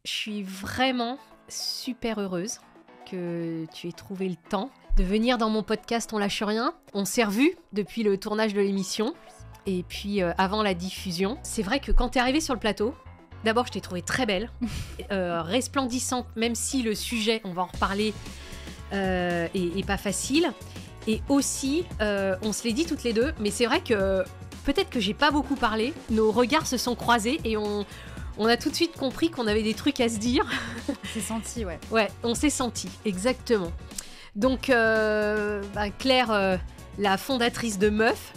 Je suis vraiment super heureuse que tu aies trouvé le temps de venir dans mon podcast On lâche rien. On s'est revus depuis le tournage de l'émission et puis avant la diffusion. C'est vrai que quand t'es arrivée sur le plateau, d'abord je t'ai trouvée très belle, resplendissante, même si le sujet, on va en reparler, est pas facile. Et aussi, on se l'est dit toutes les deux, mais c'est vrai que peut-être que j'ai pas beaucoup parlé, nos regards se sont croisés et on a tout de suite compris qu'on avait des trucs à se dire. On s'est senti, ouais. Ouais, on s'est senti, exactement. Donc, Claire, la fondatrice de Meuf.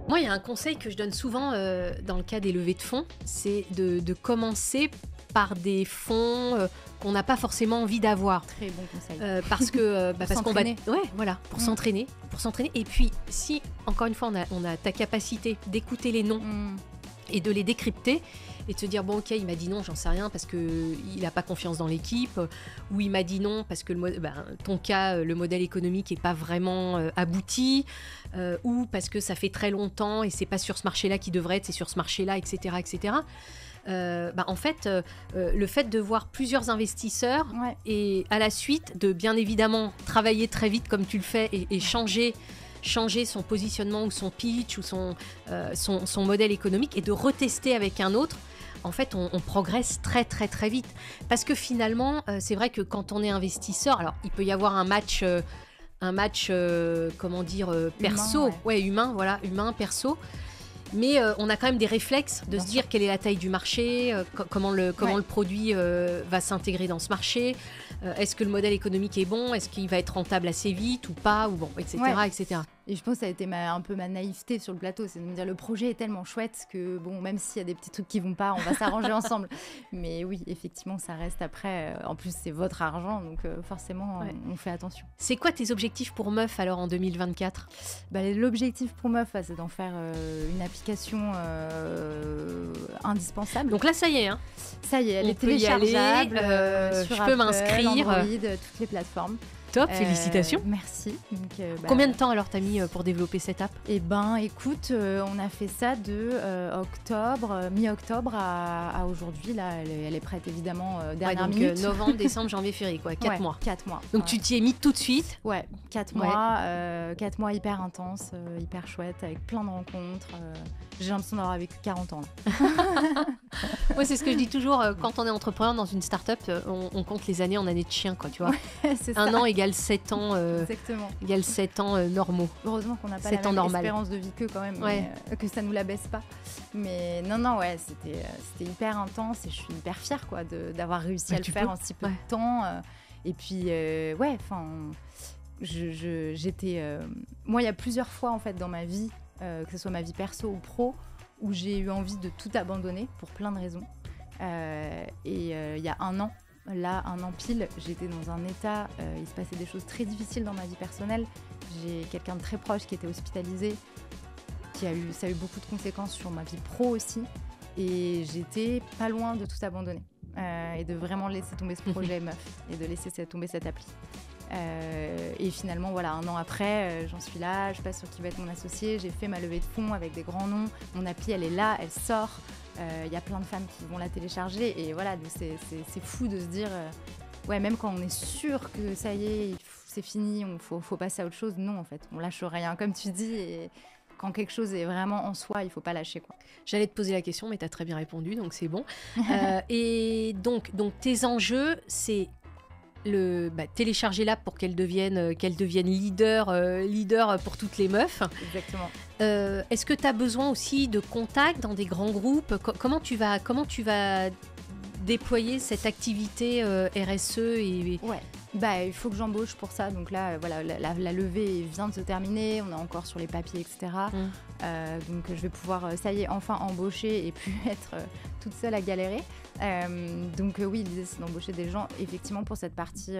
Moi, il y a un conseil que je donne souvent dans le cas des levées de fonds, c'est de commencer par des fonds qu'on n'a pas forcément envie d'avoir. Très bon conseil. Parce que parce qu'on va, ouais, voilà, pour s'entraîner. Et puis, si encore une fois on a ta capacité d'écouter les noms et de les décrypter et de se dire bon ok, il m'a dit non, j'en sais rien parce que il a pas confiance dans l'équipe, ou il m'a dit non parce que ton cas, le modèle économique est pas vraiment abouti, ou parce que ça fait très longtemps et c'est pas sur ce marché-là qu'il devrait être, c'est sur ce marché-là, etc., etc. En fait, le fait de voir plusieurs investisseurs et à la suite de bien évidemment travailler très vite comme tu le fais et changer son positionnement ou son pitch ou son modèle économique et de retester avec un autre, en fait on progresse très très très vite parce que finalement c'est vrai que quand on est investisseur, alors il peut y avoir un match comment dire, perso, humain, voilà, humain, perso. Mais on a quand même des réflexes de se dire quelle est la taille du marché, comment le produit va s'intégrer dans ce marché, est-ce que le modèle économique est bon, est-ce qu'il va être rentable assez vite ou pas, ou bon, etc. etc. Et je pense que ça a été un peu ma naïveté sur le plateau, c'est de me dire le projet est tellement chouette que bon, même s'il y a des petits trucs qui vont pas, on va s'arranger ensemble. Mais oui, effectivement, ça reste après. En plus, c'est votre argent, donc forcément, on fait attention. C'est quoi tes objectifs pour Meuf alors en 2024 ? L'objectif pour Meuf, c'est d'en faire une application indispensable. Donc là, ça y est, hein. Ça y est, elle est téléchargeable sur je Apple, peux m'inscrire. Android, toutes les plateformes. Top, félicitations. Merci. Donc, combien de temps alors t'as mis pour développer cette app ? Eh ben, écoute, on a fait ça de mi-octobre à aujourd'hui. Là, elle est prête évidemment dernière minute. Novembre, décembre, janvier, février, quoi. 4 mois. 4 mois. Donc tu t'y es mis tout de suite ? Ouais, 4 mois. 4 mois hyper intenses, hyper chouettes, avec plein de rencontres. J'ai l'impression d'avoir vécu 40 ans là. Moi, c'est ce que je dis toujours quand on est entrepreneur dans une start-up, on compte les années en années de chien, quoi, tu vois. C'est un ça. an égale 7 ans. Exactement. Égale 7 ans normaux. Heureusement qu'on n'a pas la même espérance de vie qu'eux quand même, mais, que ça nous la baisse pas. Mais non, c'était hyper intense et je suis hyper fière quoi, d'avoir réussi à le faire en si peu de temps. Et puis, j'étais... moi, il y a plusieurs fois en fait dans ma vie, que ce soit ma vie perso ou pro, où j'ai eu envie de tout abandonner pour plein de raisons. Il y a un an pile, j'étais dans un état, il se passait des choses très difficiles dans ma vie personnelle. J'ai quelqu'un de très proche qui était hospitalisé, ça a eu beaucoup de conséquences sur ma vie pro aussi, et j'étais pas loin de tout abandonner et de vraiment laisser tomber ce projet Meuf et de laisser tomber cette appli. Et finalement, voilà, un an après, j'en suis là, je passe sur qui va être mon associé, j'ai fait ma levée de fonds avec des grands noms, mon appli elle est là, elle sort. Il y a plein de femmes qui vont la télécharger et voilà, c'est fou de se dire même quand on est sûr que ça y est, c'est fini, faut passer à autre chose, non en fait, on lâche rien comme tu dis, et quand quelque chose est vraiment en soi, il faut pas lâcher quoi. J'allais te poser la question mais tu as très bien répondu, donc c'est bon. Et donc tes enjeux, c'est télécharger l'app pour qu'elle devienne leader pour toutes les meufs. Exactement. Est-ce que tu as besoin aussi de contacts dans des grands groupes ? Comment tu vas déployer cette activité RSE il faut que j'embauche pour ça. Donc là, voilà, la levée vient de se terminer. On est encore sur les papiers, etc. Donc je vais pouvoir, ça y est, enfin embaucher et puis être toute seule à galérer. Donc oui, l'idée c'est d'embaucher des gens effectivement pour cette partie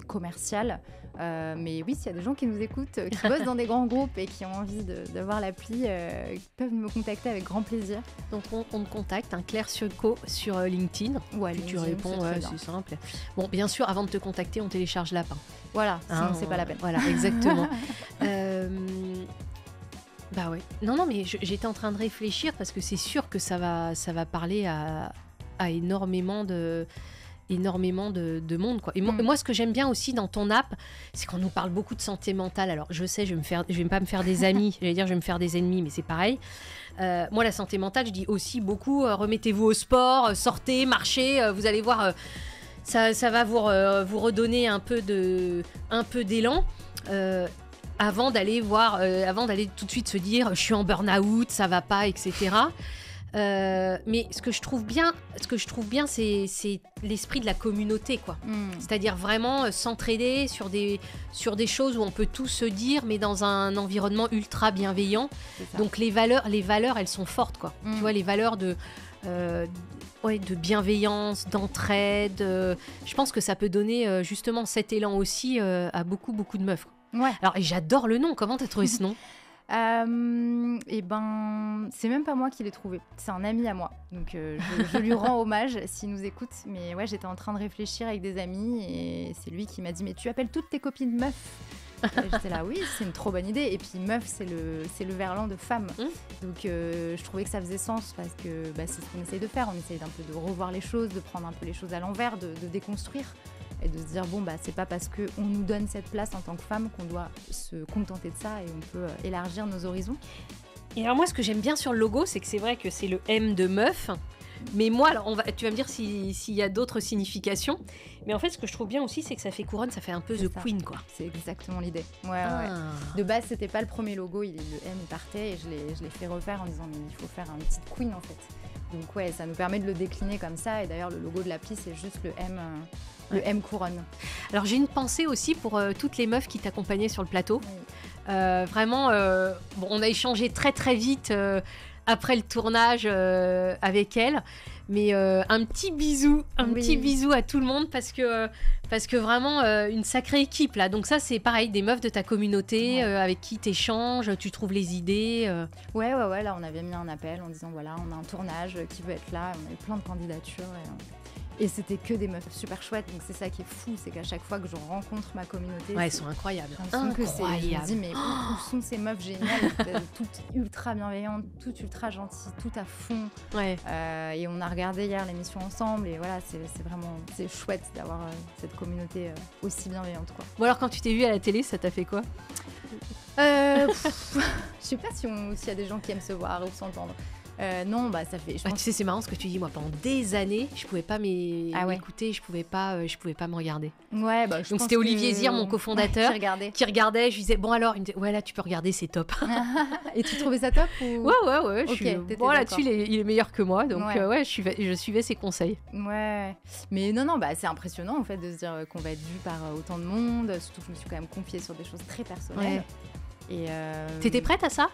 commerciale. Mais oui, s'il y a des gens qui nous écoutent, qui bossent dans des grands groupes et qui ont envie d'avoir l'appli, ils peuvent me contacter avec grand plaisir. Donc on te contacte, Claire Surco sur LinkedIn. Tu réponds, c'est simple. Bon, bien sûr, avant de te contacter, on télécharge l'app. Voilà, sinon c'est pas la peine. Voilà, exactement. Bah ouais. Non, mais j'étais en train de réfléchir parce que c'est sûr que ça va parler à énormément de monde, quoi. Et moi, ce que j'aime bien aussi dans ton app, c'est qu'on nous parle beaucoup de santé mentale. Alors, je sais, je vais pas me faire des amis. J'allais dire, je vais me faire des ennemis, mais c'est pareil. Moi, la santé mentale, je dis aussi beaucoup, remettez-vous au sport, sortez, marchez, vous allez voir, ça va vous redonner un peu d'élan. Avant d'aller tout de suite se dire, je suis en burn-out, ça va pas, etc. Mais ce que je trouve bien, c'est l'esprit de la communauté, quoi. C'est-à-dire vraiment s'entraider sur des choses où on peut tout se dire, mais dans un environnement ultra bienveillant. Donc les valeurs, elles sont fortes, quoi. Tu vois, les valeurs de bienveillance, d'entraide. Je pense que ça peut donner justement cet élan aussi à beaucoup de meufs. Ouais. Alors, et j'adore le nom. Comment t'as trouvé ce nom? Et ben, c'est même pas moi qui l'ai trouvé, c'est un ami à moi. Donc je lui rends hommage s'il nous écoute. Mais ouais, j'étais en train de réfléchir avec des amis et c'est lui qui m'a dit mais tu appelles toutes tes copines meufs? J'étais là, oui, c'est une trop bonne idée. Et puis meuf, c'est le verlan de femme. Donc je trouvais que ça faisait sens parce que c'est ce qu'on essaye de faire. On essaye d'un peu de revoir les choses, de prendre un peu les choses à l'envers, de déconstruire. Et de se dire, bon, c'est pas parce qu'on nous donne cette place en tant que femme qu'on doit se contenter de ça et on peut élargir nos horizons. Et alors moi, ce que j'aime bien sur le logo, c'est que c'est vrai que c'est le M de meuf. Mais moi, alors tu vas me dire s'il y a d'autres significations. Mais en fait, ce que je trouve bien aussi, c'est que ça fait couronne, ça fait un peu The Queen, quoi. C'est exactement l'idée. Ouais. De base, c'était pas le premier logo, le M il partait et je l'ai fait refaire en disant, mais il faut faire un petit Queen en fait. Donc ouais, ça nous permet de le décliner comme ça. Et d'ailleurs, le logo de l'appli, c'est juste le M. Le M couronne. Alors j'ai une pensée aussi pour toutes les meufs qui t'accompagnaient sur le plateau. Oui. Vraiment, on a échangé très très vite après le tournage avec elles. Mais un petit bisou à tout le monde parce que vraiment une sacrée équipe là. Donc ça c'est pareil, des meufs de ta communauté avec qui t'échanges, tu trouves les idées. Ouais, là on avait mis un appel en disant voilà, on a un tournage qui veut être là, on avait plein de candidatures. Et c'était que des meufs super chouettes, donc c'est ça qui est fou, c'est qu'à chaque fois que je rencontre ma communauté, elles sont incroyables. Je me dis mais où sont ces meufs géniales, toutes ultra bienveillantes, toutes ultra gentilles, toutes à fond. Et on a regardé hier l'émission ensemble et voilà, c'est chouette d'avoir cette communauté aussi bienveillante, quoi. Bon alors quand tu t'es vue à la télé, ça t'a fait quoi? Je sais pas s'il y a des gens qui aiment se voir ou s'entendre. Non, ça fait. Tu sais, c'est marrant ce que tu dis. Moi, pendant des années, je pouvais pas m'écouter, je pouvais pas me regarder. Ouais, donc c'était Olivier Zir, mon cofondateur, qui regardait. Je lui disais bon alors, il me disait ouais là tu peux regarder, c'est top. Et tu trouvais ça top ou... Ouais. Bon là-dessus, il est meilleur que moi, donc je suivais ses conseils. Ouais, mais non, c'est impressionnant en fait de se dire qu'on va être vu par autant de monde. Surtout que je me suis quand même confiée sur des choses très personnelles. Et t'étais prête à ça?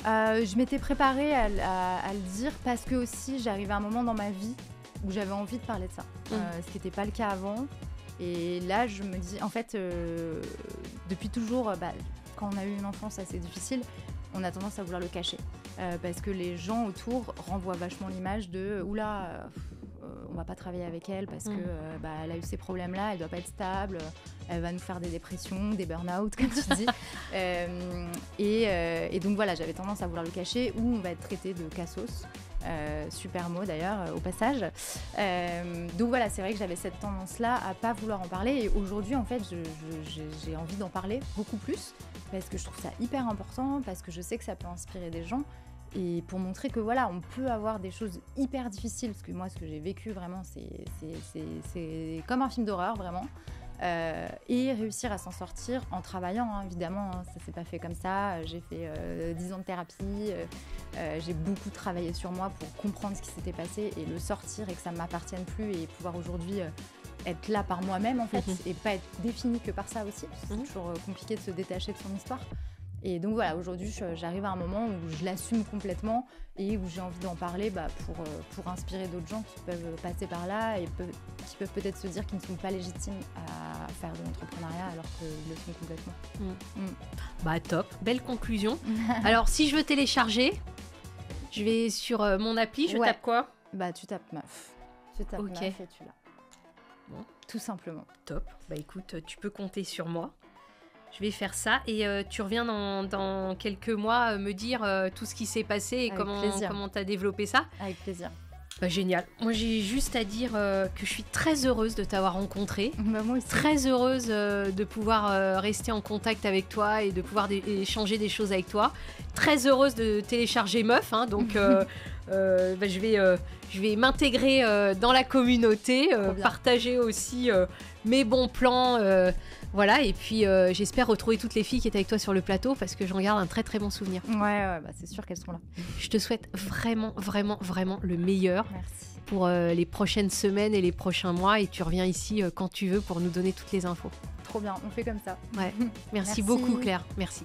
Je m'étais préparée à le dire parce que aussi j'arrivais à un moment dans ma vie où j'avais envie de parler de ça, ce qui n'était pas le cas avant. Et là, je me dis, en fait, depuis toujours, quand on a eu une enfance assez difficile, on a tendance à vouloir le cacher parce que les gens autour renvoient vachement l'image de « oula, on va pas travailler avec elle parce que elle a eu ces problèmes-là, elle doit pas être stable, elle va nous faire des dépressions, des burn-out, comme tu dis. » Et donc voilà, j'avais tendance à vouloir le cacher, ou on va être traité de cassos. Super mot d'ailleurs au passage. Donc voilà, c'est vrai que j'avais cette tendance-là à pas vouloir en parler. Et aujourd'hui, en fait, j'ai envie d'en parler beaucoup plus parce que je trouve ça hyper important, parce que je sais que ça peut inspirer des gens. Et pour montrer que voilà, on peut avoir des choses hyper difficiles, parce que moi, ce que j'ai vécu vraiment, c'est comme un film d'horreur, vraiment. Et réussir à s'en sortir en travaillant, évidemment, ça s'est pas fait comme ça. J'ai fait 10 ans de thérapie, j'ai beaucoup travaillé sur moi pour comprendre ce qui s'était passé et le sortir et que ça ne m'appartienne plus et pouvoir aujourd'hui être là par moi-même en fait et pas être définie que par ça aussi, parce que c'est toujours compliqué de se détacher de son histoire. Et donc voilà, aujourd'hui, j'arrive à un moment où je l'assume complètement et où j'ai envie d'en parler pour inspirer d'autres gens qui peuvent passer par là et qui peuvent peut-être se dire qu'ils ne sont pas légitimes à faire de l'entrepreneuriat alors qu'ils le sont complètement. Top, belle conclusion. Alors, si je veux télécharger, je vais sur mon appli, je tape quoi? Tu tapes meuf. Tu tapes meuf et tu l'as. Bon. Tout simplement. Top. Écoute, tu peux compter sur moi. Je vais faire ça et tu reviens dans quelques mois me dire tout ce qui s'est passé et comment tu as développé ça. Avec plaisir. Bah, génial. Moi, j'ai juste à dire que je suis très heureuse de t'avoir rencontré. Bah, moi aussi. Très heureuse de pouvoir rester en contact avec toi et de pouvoir échanger des choses avec toi. Très heureuse de télécharger Meuf. Hein, donc, je vais m'intégrer dans la communauté, partager aussi mes bons plans. Voilà, et puis j'espère retrouver toutes les filles qui étaient avec toi sur le plateau parce que j'en garde un très très bon souvenir. Ouais, bah, c'est sûr qu'elles seront là. Je te souhaite vraiment, vraiment, vraiment le meilleur. Merci. Pour les prochaines semaines et les prochains mois et tu reviens ici quand tu veux pour nous donner toutes les infos. Trop bien, on fait comme ça. Ouais. Merci beaucoup Claire, merci.